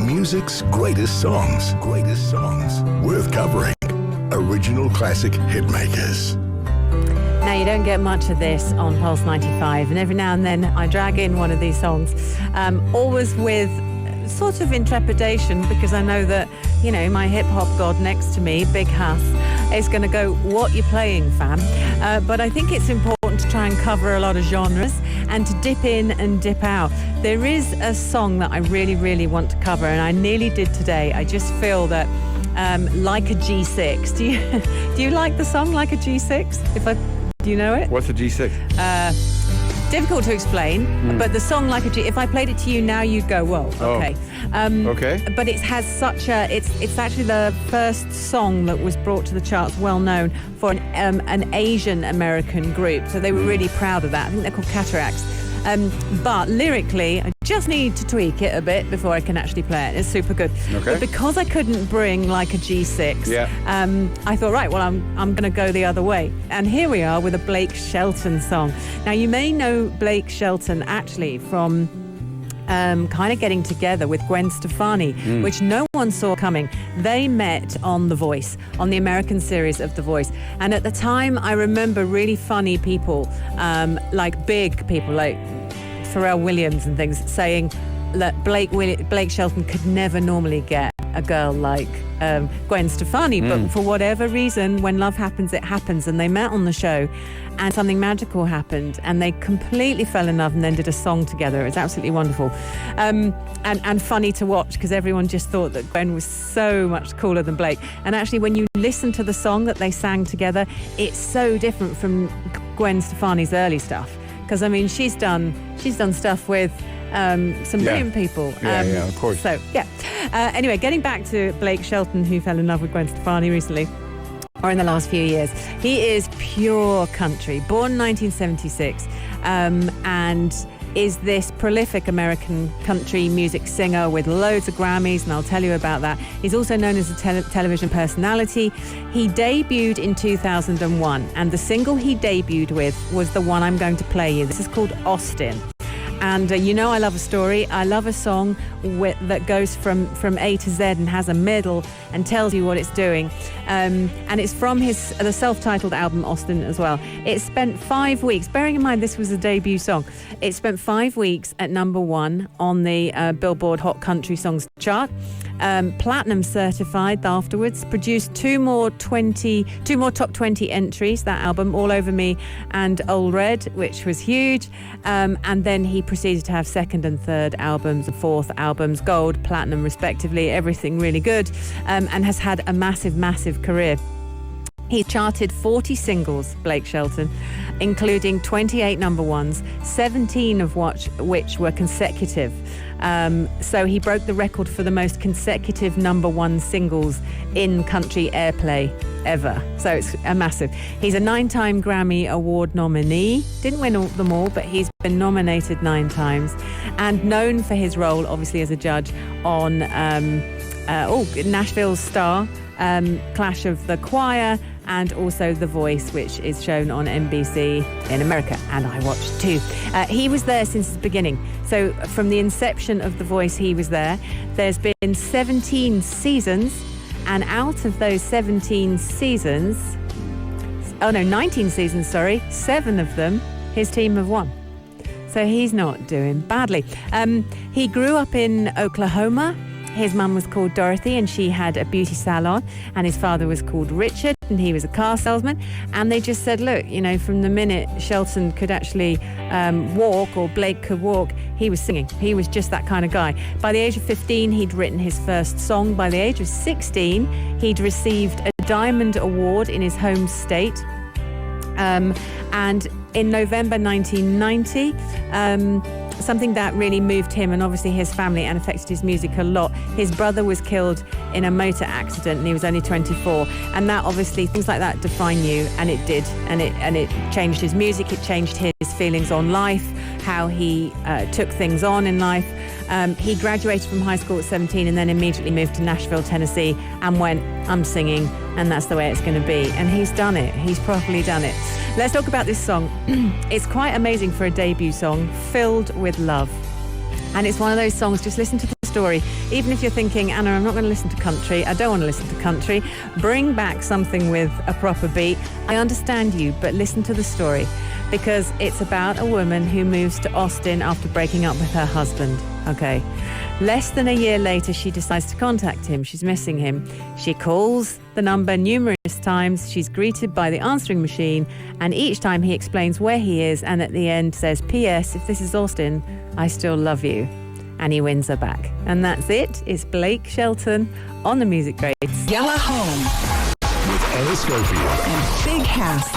Music's greatest songs. Worth covering. Original classic hitmakers. Now, you don't get much of this on Pulse 95, and every now and then I drag in one of these songs, always with sort of intrepidation, because I know that, you know, my hip-hop god next to me, Big Huss, is going to go, what you playing, fam? But I think it's important to try and cover a lot of genres and to dip in and dip out. There is a song that I really, really want to cover, and I nearly did today. I just feel that Like a G6. Do you like the song Like a G6? Do you know it? What's a G6? Difficult to explain, but the song Like a G, if I played it to you now, you'd go, whoa, okay. Okay. But it has such a, it's actually the first song that was brought to the charts, well known, for an Asian American group. So they were really proud of that. I think they're called Cataracts. But lyrically, I just need to tweak it a bit before I can actually play it. It's super good. Okay. But because I couldn't bring Like a G6, I thought, right, well, I'm going to go the other way. And here we are with a Blake Shelton song. Now, you may know Blake Shelton actually from kind of getting together with Gwen Stefani, which no one saw coming. They met on The Voice, on the American series of The Voice. And at the time, I remember really funny people, like big people like Pharrell Williams and things, saying that Blake Shelton could never normally get a girl like Gwen Stefani, but for whatever reason, when love happens, it happens. And they met on the show, and something magical happened, and they completely fell in love and then did a song together. It's absolutely wonderful, and funny to watch, because everyone just thought that Gwen was so much cooler than Blake. And actually, when you listen to the song that they sang together, it's so different from Gwen Stefani's early stuff. Because I mean, she's done stuff with some brilliant people. Yeah, of course. So, yeah. Anyway, getting back to Blake Shelton, who fell in love with Gwen Stefani recently, or in the last few years. He is pure country, born 1976, and is this prolific American country music singer with loads of Grammys, and I'll tell you about that. He's also known as a television personality. He debuted in 2001, and the single he debuted with was the one I'm going to play you. This is called Austin. And you know I love a story. I love a song that goes from A to Z and has a middle and tells you what it's doing. And it's from the self-titled album Austin as well. It spent 5 weeks, bearing in mind this was a debut song, it spent 5 weeks at #1 on the Billboard Hot Country Songs chart. Platinum certified afterwards, produced two more top 20 entries, that album, All Over Me and Old Red, which was huge. And then he proceeded to have second and third albums, and fourth albums, gold, platinum respectively, everything really good, and has had a massive career. He charted 40 singles, Blake Shelton, including 28 number ones, 17 of which were consecutive. So he broke the record for the most consecutive number one singles in country airplay ever. So it's a massive. He's a 9-time Grammy Award nominee. Didn't win them all, but he's been nominated 9 times. And known for his role, obviously, as a judge on Nashville's Star, Clash of the Choir, and also The Voice, which is shown on NBC in America, and I watched too. He was there since the beginning. So from the inception of The Voice, he was there. There's been 17 seasons, and out of those 19 seasons, 7 of them, his team have won. So he's not doing badly. He grew up in Oklahoma. His mum was called Dorothy, and she had a beauty salon, and his father was called Richard, and he was a car salesman. And they just said, look, you know, from the minute Shelton could actually walk, or Blake could walk, he was singing. He was just that kind of guy. By the age of 15, he'd written his first song. By the age of 16, he'd received a Diamond Award in his home state. And in November 1990, something that really moved him and obviously his family and affected his music a lot. His brother was killed in a motor accident, and he was only 24. And that obviously, things like that define you, and it did. And it changed his music. It changed his feelings on life, how he took things on in life. He graduated from high school at 17 and then immediately moved to Nashville, Tennessee, and went, I'm singing, and that's the way it's going to be. And he's done it. He's properly done it. Let's talk about this song. It's quite amazing for a debut song, Filled with Love. And it's one of those songs, just listen to the story. Even if you're thinking, Anna, I'm not going to listen to country, I don't want to listen to country, bring back something with a proper beat. I understand you, but listen to the story, because it's about a woman who moves to Austin after breaking up with her husband. Okay. Less than a year later, she decides to contact him. She's missing him. She calls the number numerous times. She's greeted by the answering machine, and each time he explains where he is, and at the end says, P.S. if this is Austin, I still love you. And he wins her back. And that's it. It's Blake Shelton on the Music Grades. Yalla Home With Ana Schofield. and Big House.